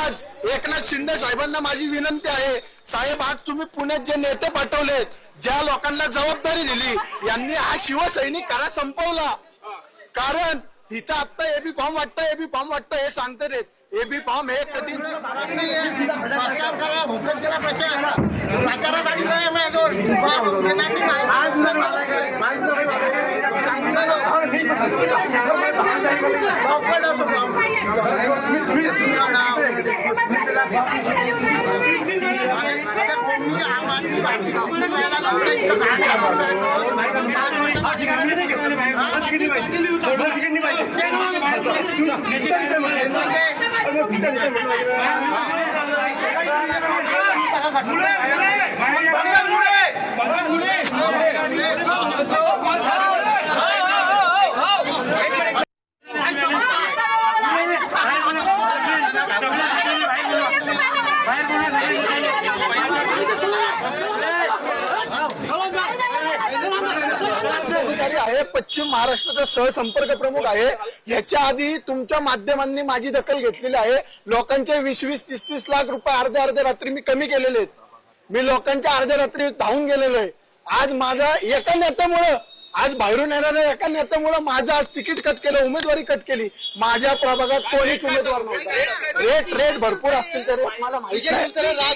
आज एकनाथ शिंदे साहेबांना माझी विनंती आहे, साहेब आज तुम्ही पुण्यात जे नेते पाठवलेत, ज्या लोकांना जबाबदारी दिली, यांनी हा शिवसैनिक करा संपवला. कारण इथं आता एबी फॉर्म वाटतं हे सांगते रे. एबी फॉर्म हे कधी आहे. पश्चिम महाराष्ट्राचा सहसंपर्क प्रमुख आहे. याच्या आधी तुमच्या माध्यमांनी माझी दखल घेतलेली आहे. लोकांचे 20-20, 30-30 लाख रुपये अर्ध्या रात्री मी कमी केलेले आहेत. मी लोकांच्या अर्ध्या रात्री धावून गेलेलो आहे. आज माझा एका नेत्यामुळं, आज बाहेरून येणाऱ्या एका नेत्यामुळं माझं आज तिकीट कट केलं, उमेदवारी कट केली. माझ्या प्रभागात कोणीच उमेदवार नव्हता. रेट भरपूर असतील तर मला माहिती आहे,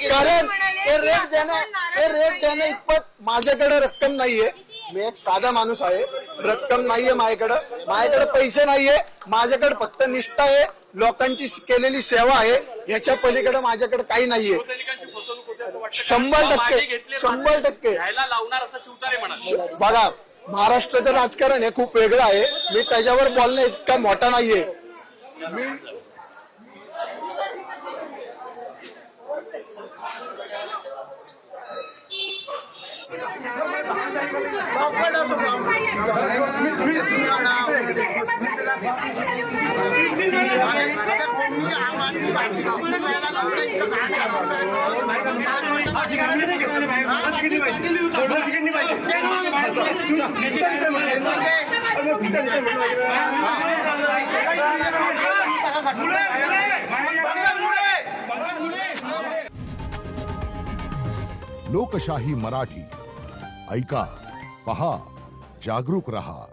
कारण ते रेट देणं इतपत माझ्याकडे रक्कम नाहीये. मी एक साधा माणूस आहे, रक्कम नाहीये माझ्याकडे पैसे नाहीये. माझ्याकडे फक्त निष्ठा आहे, लोकांची केलेली सेवा आहे. ह्याच्या पलीकडे माझ्याकडे काही नाहीये. 100% बघा, महाराष्ट्राचं राजकारण हे खूप वेगळं आहे. मी त्याच्यावर बोलणं इतका मोठा नाहीये. लोकशाही मराठी ऐका, पहा, जागरूक रहा.